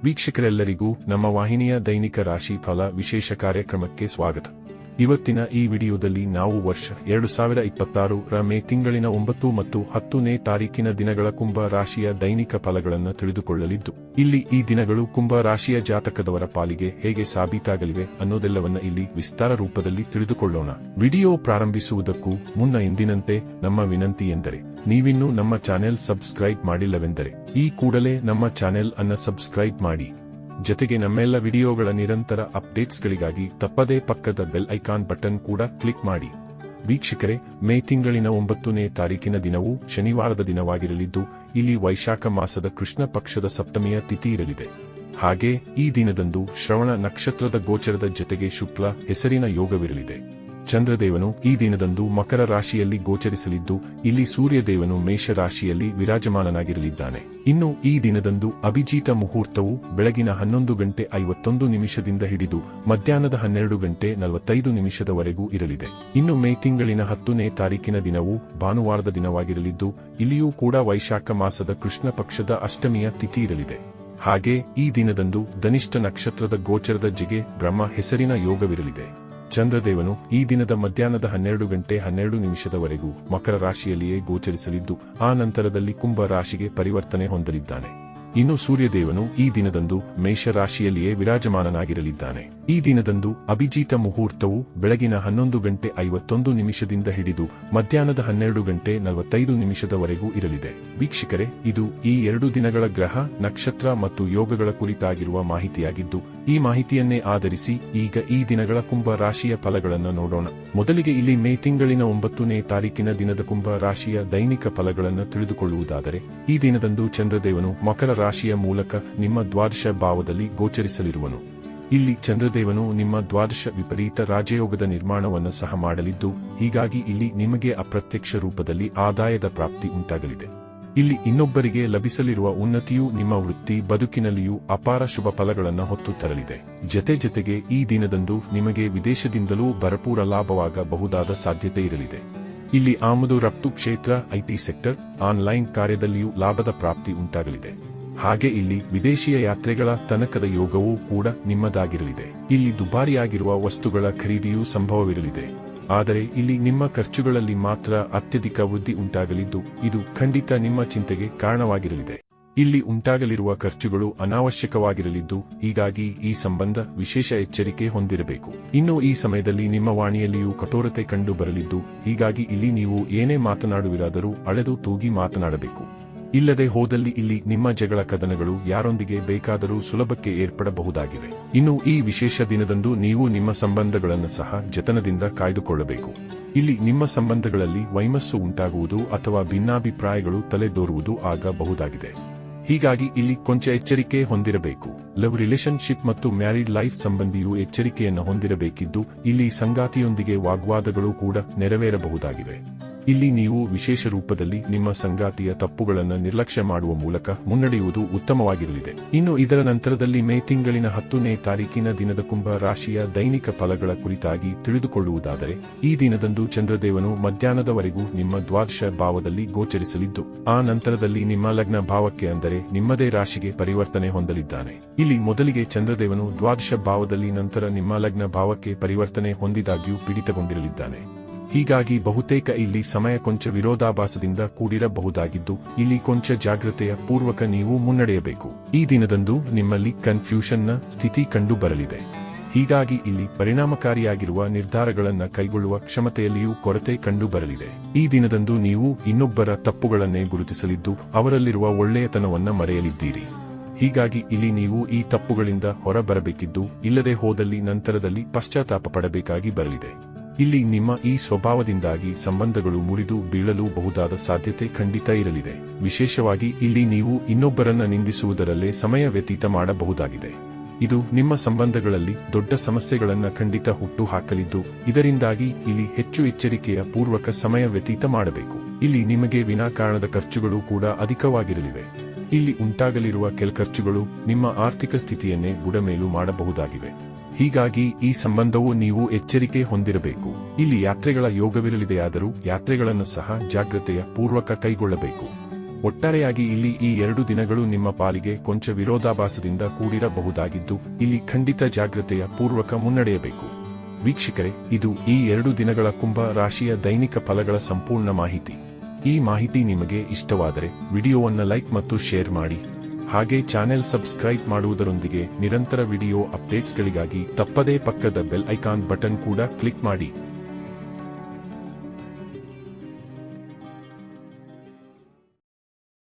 ವೀಕ್ಷಕರೆಲ್ಲರಿಗೂ ನಮ್ಮ ವಾಹಿನಿಯ ದೈನಿಕ ರಾಶಿ ಫಲ ವಿಶೇಷ ಕಾರ್ಯಕ್ರಮಕ್ಕೆ ಸ್ವಾಗತ. ಇವತ್ತಿನ ಈ ವಿಡಿಯೋದಲ್ಲಿ ನಾವು ವರ್ಷ 2026ರ ಮೇ ತಿಂಗಳಿನ 9 ಮತ್ತು 10ನೇ ತಾರೀಕಿನ ದಿನಗಳ ಕುಂಭ ರಾಶಿಯ ದೈನಿಕ ಫಲಗಳನ್ನು ತಿಳಿದುಕೊಳ್ಳಲಿದ್ದು, ಇಲ್ಲಿ ಈ ದಿನಗಳು ಕುಂಭ ರಾಶಿಯ ಜಾತಕದವರ ಪಾಲಿಗೆ ಹೇಗೆ ಸಾಬೀತಾಗಲಿವೆ ಅನ್ನೋದೆಲ್ಲವನ್ನ ಇಲ್ಲಿ ವಿಸ್ತಾರ ರೂಪದಲ್ಲಿ ತಿಳಿದುಕೊಳ್ಳೋಣ. ವಿಡಿಯೋ ಪ್ರಾರಂಭಿಸುವುದಕ್ಕೂ ಮುನ್ನ ಎಂದಿನಂತೆ ನಮ್ಮ ವಿನಂತಿ ಎಂದರೆ, ನೀವಿನ್ನೂ ನಮ್ಮ ಚಾನೆಲ್ ಸಬ್ಸ್ಕ್ರೈಬ್ ಮಾಡಿಲ್ಲವೆಂದರೆ ಈ ಕೂಡಲೇ ನಮ್ಮ ಚಾನೆಲ್ ಅನ್ನ ಸಬ್ಸ್ಕ್ರೈಬ್ ಮಾಡಿ. ಜೊತೆಗೆ ನಮ್ಮೆಲ್ಲ ವಿಡಿಯೋಗಳ ನಿರಂತರ ಅಪ್ಡೇಟ್ಸ್ಗಳಿಗಾಗಿ ತಪ್ಪದೇ ಪಕ್ಕದ ಬೆಲ್ ಐಕಾನ್ ಬಟನ್ ಕೂಡ ಕ್ಲಿಕ್ ಮಾಡಿ. ವೀಕ್ಷಕರೇ, ಮೇ ತಿಂಗಳಿನ 9ನೇ ತಾರೀಕಿನ ದಿನವು ಶನಿವಾರದ ದಿನವಾಗಿರಲಿದ್ದು, ಇಲ್ಲಿ ವೈಶಾಖ ಮಾಸದ ಕೃಷ್ಣ ಪಕ್ಷದ ಸಪ್ತಮಿಯ ತಿಥಿ ಇರಲಿದೆ. ಹಾಗೆ ಈ ದಿನದಂದು ಶ್ರವಣ ನಕ್ಷತ್ರದ ಗೋಚರದ ಜೊತೆಗೆ ಶುಕ್ಲ ಹೆಸರಿನ ಯೋಗವಿರಲಿದೆ. ಚಂದ್ರದೇವನು ಈ ದಿನದಂದು ಮಕರ ರಾಶಿಯಲ್ಲಿ ಗೋಚರಿಸಲಿದ್ದು, ಇಲ್ಲಿ ಸೂರ್ಯದೇವನು ಮೇಷ ರಾಶಿಯಲ್ಲಿ ವಿರಾಜಮಾನನಾಗಿರಲಿದ್ದಾನೆ. ಇನ್ನು ಈ ದಿನದಂದು ಅಭಿಜಿತ ಮುಹೂರ್ತವು ಬೆಳಗಿನ 11:51 ಹಿಡಿದು ಮಧ್ಯಾಹ್ನದ 12:45 ಇರಲಿದೆ. ಇನ್ನು ಮೇ ತಿಂಗಳಿನ 10ನೇ ತಾರೀಕಿನ ದಿನವು ಭಾನುವಾರದ ದಿನವಾಗಿರಲಿದ್ದು, ಇಲ್ಲಿಯೂ ಕೂಡ ವೈಶಾಖ ಮಾಸದ ಕೃಷ್ಣ ಪಕ್ಷದ ಅಷ್ಟಮಿಯ ತಿಥಿ ಇರಲಿದೆ. ಹಾಗೆ ಈ ದಿನದಂದು ಧನಿಷ್ಠ ನಕ್ಷತ್ರದ ಗೋಚರದ ಜೊತೆಗೆ ಬ್ರಹ್ಮ ಹೆಸರಿನ ಯೋಗವಿರಲಿದೆ. ಚಂದ್ರದೇವನು ಈ ದಿನದ ಮಧ್ಯಾಹ್ನದ 12:12 ಮಕರ ರಾಶಿಯಲ್ಲಿಯೇ ಗೋಚರಿಸಲಿದ್ದು, ಆ ನಂತರದಲ್ಲಿ ಕುಂಭ ರಾಶಿಗೆ ಪರಿವರ್ತನೆ ಹೊಂದಲಿದ್ದಾನೆ. ಇನ್ನು ಸೂರ್ಯದೇವನು ಈ ದಿನದಂದು ಮೇಷ ರಾಶಿಯಲ್ಲಿಯೇ ವಿರಾಜಮಾನನಾಗಿರಲಿದ್ದಾನೆ. ಈ ದಿನದಂದು ಅಭಿಜಿತ ಮುಹೂರ್ತವು ಬೆಳಗಿನ 11:51 ಹಿಡಿದು ಮಧ್ಯಾಹ್ನದ 12:45 ಇರಲಿದೆ. ವೀಕ್ಷಕರೇ, ಇದು ಈ 2 ದಿನಗಳ ಗ್ರಹ, ನಕ್ಷತ್ರ ಮತ್ತು ಯೋಗಗಳ ಕುರಿತಾಗಿರುವ ಮಾಹಿತಿಯಾಗಿದ್ದು, ಈ ಮಾಹಿತಿಯನ್ನೇ ಆಧರಿಸಿ ಈಗ ಈ ದಿನಗಳ ಕುಂಭ ರಾಶಿಯ ಫಲಗಳನ್ನು ನೋಡೋಣ. ಮೊದಲಿಗೆ ಇಲ್ಲಿ ಮೇ ತಿಂಗಳಿನ 9ನೇ ತಾರೀಕಿನ ದಿನದ ಕುಂಭ ರಾಶಿಯ ದೈನಿಕ ಫಲಗಳನ್ನು ತಿಳಿದುಕೊಳ್ಳುವುದಾದರೆ, ಈ ದಿನದಂದು ಚಂದ್ರದೇವನು ಮಕರ ರಾಶಿಯ ಮೂಲಕ ನಿಮ್ಮ ದ್ವಾದಶ ಭಾವದಲ್ಲಿ ಗೋಚರಿಸಲಿರುವನು. ಇಲ್ಲಿ ಚಂದ್ರದೇವನು ನಿಮ್ಮ ದ್ವಾದಶ ವಿಪರೀತ ರಾಜಯೋಗದ ನಿರ್ಮಾಣವನ್ನು ಸಹ ಮಾಡಲಿದ್ದು, ಹೀಗಾಗಿ ಇಲ್ಲಿ ನಿಮಗೆ ಅಪ್ರತ್ಯಕ್ಷ ರೂಪದಲ್ಲಿ ಆದಾಯದ ಪ್ರಾಪ್ತಿ ಉಂಟಾಗಲಿದೆ. ಇಲ್ಲಿ ಇನ್ನೊಬ್ಬರಿಗೆ ಲಭಿಸಲಿರುವ ಉನ್ನತಿಯು ನಿಮ್ಮ ವೃತ್ತಿ ಬದುಕಿನಲ್ಲಿಯೂ ಅಪಾರ ಶುಭ ಫಲಗಳನ್ನು ಹೊತ್ತು ತರಲಿದೆ. ಜೊತೆಗೆ ಈ ದಿನದಂದು ನಿಮಗೆ ವಿದೇಶದಿಂದಲೂ ಭರಪೂರ ಲಾಭವಾಗಬಹುದಾದ ಸಾಧ್ಯತೆ ಇರಲಿದೆ. ಇಲ್ಲಿ ಆಮದು ರಫ್ತು ಕ್ಷೇತ್ರ, ಐಟಿ ಸೆಕ್ಟರ್, ಆನ್ಲೈನ್ ಕಾರ್ಯದಲ್ಲಿಯೂ ಲಾಭದ ಪ್ರಾಪ್ತಿ ಉಂಟಾಗಲಿದೆ. ಹಾಗೆ ಇಲ್ಲಿ ವಿದೇಶಿಯ ಯಾತ್ರೆಗಳ ತನಕದ ಯೋಗವೂ ಕೂಡ ನಿಮ್ಮದಾಗಿರಲಿದೆ. ಇಲ್ಲಿ ದುಬಾರಿಯಾಗಿರುವ ವಸ್ತುಗಳ ಖರೀದಿಯೂ ಸಂಭವವಿರಲಿದೆ. ಆದರೆ ಇಲ್ಲಿ ನಿಮ್ಮ ಖರ್ಚುಗಳಲ್ಲಿ ಮಾತ್ರ ಅತ್ಯಧಿಕ ವೃದ್ಧಿ ಉಂಟಾಗಲಿದ್ದು, ಇದು ಖಂಡಿತ ನಿಮ್ಮ ಚಿಂತೆಗೆ ಕಾರಣವಾಗಿರಲಿದೆ. ಇಲ್ಲಿ ಉಂಟಾಗಲಿರುವ ಖರ್ಚುಗಳು ಅನಾವಶ್ಯಕವಾಗಿರಲಿದ್ದು, ಹೀಗಾಗಿ ಈ ಸಂಬಂಧ ವಿಶೇಷ ಎಚ್ಚರಿಕೆ ಹೊಂದಿರಬೇಕು. ಇನ್ನು ಈ ಸಮಯದಲ್ಲಿ ನಿಮ್ಮ ವಾಣಿಯಲ್ಲಿಯೂ ಕಠೋರತೆ ಕಂಡು ಬರಲಿದ್ದು, ಹೀಗಾಗಿ ಇಲ್ಲಿ ನೀವು ಏನೇ ಮಾತನಾಡುವಿರಾದರೂ ಅಳೆದು ತೂಗಿ ಮಾತನಾಡಬೇಕು. ಇಲ್ಲದೆ ಹೋದಲ್ಲಿ ಇಲ್ಲಿ ನಿಮ್ಮ ಜಗಳ ಕದನಗಳು ಯಾರೊಂದಿಗೆ ಬೇಕಾದರೂ ಸುಲಭಕ್ಕೆ ಏರ್ಪಡಬಹುದಾಗಿವೆ. ಇನ್ನು ಈ ವಿಶೇಷ ದಿನದಂದು ನೀವು ನಿಮ್ಮ ಸಂಬಂಧಗಳನ್ನು ಸಹ ಜತನದಿಂದ ಕಾಯ್ದುಕೊಳ್ಳಬೇಕು. ಇಲ್ಲಿ ನಿಮ್ಮ ಸಂಬಂಧಗಳಲ್ಲಿ ವೈಮಸ್ಸು ಉಂಟಾಗುವುದು ಅಥವಾ ಭಿನ್ನಾಭಿಪ್ರಾಯಗಳು ತಲೆದೋರುವುದು ಆಗಬಹುದಾಗಿದೆ. ಹೀಗಾಗಿ ಇಲ್ಲಿ ಕೊಂಚ ಎಚ್ಚರಿಕೆ ಹೊಂದಿರಬೇಕು. ಲವ್ ರಿಲೇಶನ್ಶಿಪ್ ಮತ್ತು ಮ್ಯಾರಿಡ್ ಲೈಫ್ ಸಂಬಂಧಿಯೂ ಎಚ್ಚರಿಕೆಯನ್ನು ಹೊಂದಿರಬೇಕಿದ್ದು, ಇಲ್ಲಿ ಸಂಗಾತಿಯೊಂದಿಗೆ ವಾಗ್ವಾದಗಳು ಕೂಡ ನೆರವೇರಬಹುದಾಗಿವೆ. ಇಲ್ಲಿ ನೀವು ವಿಶೇಷ ರೂಪದಲ್ಲಿ ನಿಮ್ಮ ಸಂಗಾತಿಯ ತಪ್ಪುಗಳನ್ನು ನಿರ್ಲಕ್ಷ್ಯ ಮಾಡುವ ಮೂಲಕ ಮುನ್ನಡೆಯುವುದು ಉತ್ತಮವಾಗಿರಲಿದೆ. ಇನ್ನು ಇದರ ನಂತರದಲ್ಲಿ ಮೇ ತಿಂಗಳಿನ 10ನೇ ತಾರೀಕಿನ ದಿನದ ಕುಂಭ ರಾಶಿಯ ದೈನಿಕ ಫಲಗಳ ಕುರಿತಾಗಿ ತಿಳಿದುಕೊಳ್ಳುವುದಾದರೆ, ಈ ದಿನದಂದು ಚಂದ್ರದೇವನು ಮಧ್ಯಾಹ್ನದವರೆಗೂ ನಿಮ್ಮ ದ್ವಾದಶ ಭಾವದಲ್ಲಿ ಗೋಚರಿಸಲಿದ್ದು, ಆ ನಂತರದಲ್ಲಿ ನಿಮ್ಮ ಲಗ್ನ ಭಾವಕ್ಕೆ ಅಂದರೆ ನಿಮ್ಮದೇ ರಾಶಿಗೆ ಪರಿವರ್ತನೆ ಹೊಂದಲಿದ್ದಾನೆ. ಇಲ್ಲಿ ಮೊದಲಿಗೆ ಚಂದ್ರದೇವನು ದ್ವಾದಶ ಭಾವದಲ್ಲಿ, ನಂತರ ನಿಮ್ಮ ಲಗ್ನ ಭಾವಕ್ಕೆ ಪರಿವರ್ತನೆ ಹೊಂದಿದಾಗ್ಯೂ ಪೀಡಿತಗೊಂಡಿರಲಿದ್ದಾನೆ. ಹೀಗಾಗಿ ಬಹುತೇಕ ಇಲ್ಲಿ ಸಮಯ ಕೊಂಚ ವಿರೋಧಾಭಾಸದಿಂದ ಕೂಡಿರಬಹುದಾಗಿದ್ದು, ಇಲ್ಲಿ ಕೊಂಚ ಜಾಗ್ರತೆಯ ಪೂರ್ವಕ ನೀವು ಮುನ್ನಡೆಯಬೇಕು. ಈ ದಿನದಂದು ನಿಮ್ಮಲ್ಲಿ ಕನ್ಫ್ಯೂಷನ್ನ ಸ್ಥಿತಿ ಕಂಡು ಬರಲಿದೆ. ಹೀಗಾಗಿ ಇಲ್ಲಿ ಪರಿಣಾಮಕಾರಿಯಾಗಿರುವ ನಿರ್ಧಾರಗಳನ್ನು ಕೈಗೊಳ್ಳುವ ಕ್ಷಮತೆಯಲ್ಲಿಯೂ ಕೊರತೆ ಕಂಡು ಬರಲಿದೆ. ಈ ದಿನದಂದು ನೀವು ಇನ್ನೊಬ್ಬರ ತಪ್ಪುಗಳನ್ನೇ ಗುರುತಿಸಲಿದ್ದು, ಅವರಲ್ಲಿರುವ ಒಳ್ಳೆಯತನವನ್ನ ಮರೆಯಲಿದ್ದೀರಿ. ಹೀಗಾಗಿ ಇಲ್ಲಿ ನೀವು ಈ ತಪ್ಪುಗಳಿಂದ ಹೊರಬರಬೇಕಿದ್ದು, ಇಲ್ಲದೆ ಹೋದಲ್ಲಿ ನಂತರದಲ್ಲಿ ಪಶ್ಚಾತ್ತಾಪ ಪಡಬೇಕಾಗಿ ಬರಲಿದೆ. ಇಲ್ಲಿ ನಿಮ್ಮ ಈ ಸ್ವಭಾವದಿಂದಾಗಿ ಸಂಬಂಧಗಳು ಮುರಿದು ಬೀಳಲು ಬಹುದಾದ ಸಾಧ್ಯತೆ ಖಂಡಿತ ಇರಲಿದೆ. ವಿಶೇಷವಾಗಿ ಇಲ್ಲಿ ನೀವು ಇನ್ನೊಬ್ಬರನ್ನ ನಿಂದಿಸುವುದರಲ್ಲೇ ಸಮಯ ವ್ಯತೀತ ಮಾಡಬಹುದಾಗಿದೆ. ಇದು ನಿಮ್ಮ ಸಂಬಂಧಗಳಲ್ಲಿ ದೊಡ್ಡ ಸಮಸ್ಯೆಗಳನ್ನು ಖಂಡಿತ ಹುಟ್ಟು ಹಾಕಲಿದ್ದು, ಇದರಿಂದಾಗಿ ಇಲ್ಲಿ ಹೆಚ್ಚು ಎಚ್ಚರಿಕೆಯ ಪೂರ್ವಕ ಸಮಯ ವ್ಯತೀತ ಮಾಡಬೇಕು. ಇಲ್ಲಿ ನಿಮಗೆ ವಿನಾಕಾರಣದ ಖರ್ಚುಗಳು ಕೂಡ ಅಧಿಕವಾಗಿರಲಿವೆ. ಇಲ್ಲಿ ಉಂಟಾಗಲಿರುವ ಕೆಲ ಖರ್ಚುಗಳು ನಿಮ್ಮ ಆರ್ಥಿಕ ಸ್ಥಿತಿಯನ್ನೇ ಬುಡಮೇಲು ಮಾಡಬಹುದಾಗಿವೆ. ಹೀಗಾಗಿ ಈ ಸಂಬಂಧವು ನೀವು ಎಚ್ಚರಿಕೆ ಹೊಂದಿರಬೇಕು. ಇಲ್ಲಿ ಯಾತ್ರೆಗಳ ಯೋಗವಿರಲಿದೆಯಾದರೂ ಯಾತ್ರೆಗಳನ್ನು ಸಹ ಜಾಗ್ರತೆಯ ಪೂರ್ವಕ ಕೈಗೊಳ್ಳಬೇಕು. ಒಟ್ಟಾರೆಯಾಗಿ ಇಲ್ಲಿ ಈ 2 ದಿನಗಳು ನಿಮ್ಮ ಪಾಲಿಗೆ ಕೊಂಚ ವಿರೋಧಾಭಾಸದಿಂದ ಕೂಡಿರಬಹುದಾಗಿದ್ದು ಇಲ್ಲಿ ಖಂಡಿತ ಜಾಗ್ರತೆಯ ಪೂರ್ವಕ ಮುನ್ನಡೆಯಬೇಕು. ವೀಕ್ಷಕರೇ, ಇದು ಈ 2 ದಿನಗಳ ಕುಂಭ ರಾಶಿಯ ದೈನಿಕ ಫಲಗಳ ಸಂಪೂರ್ಣ ಮಾಹಿತಿ. ಈ ಮಾಹಿತಿ ನಿಮಗೆ ಇಷ್ಟವಾದರೆ ವಿಡಿಯೋವನ್ನು ಲೈಕ್ ಮತ್ತು ಶೇರ್ ಮಾಡಿ. ಹಾಗೆ ಚಾನೆಲ್ ಸಬ್ಸ್ಕ್ರೈಬ್ ಮಾಡುವುದರೊಂದಿಗೆ ನಿರಂತರ ವಿಡಿಯೋ ಅಪ್ಡೇಟ್ಸ್ಗಳಿಗಾಗಿ ತಪ್ಪದೇ ಪಕ್ಕದ ಬೆಲ್ ಐಕಾನ್ ಬಟನ್ ಕೂಡ ಕ್ಲಿಕ್ ಮಾಡಿ.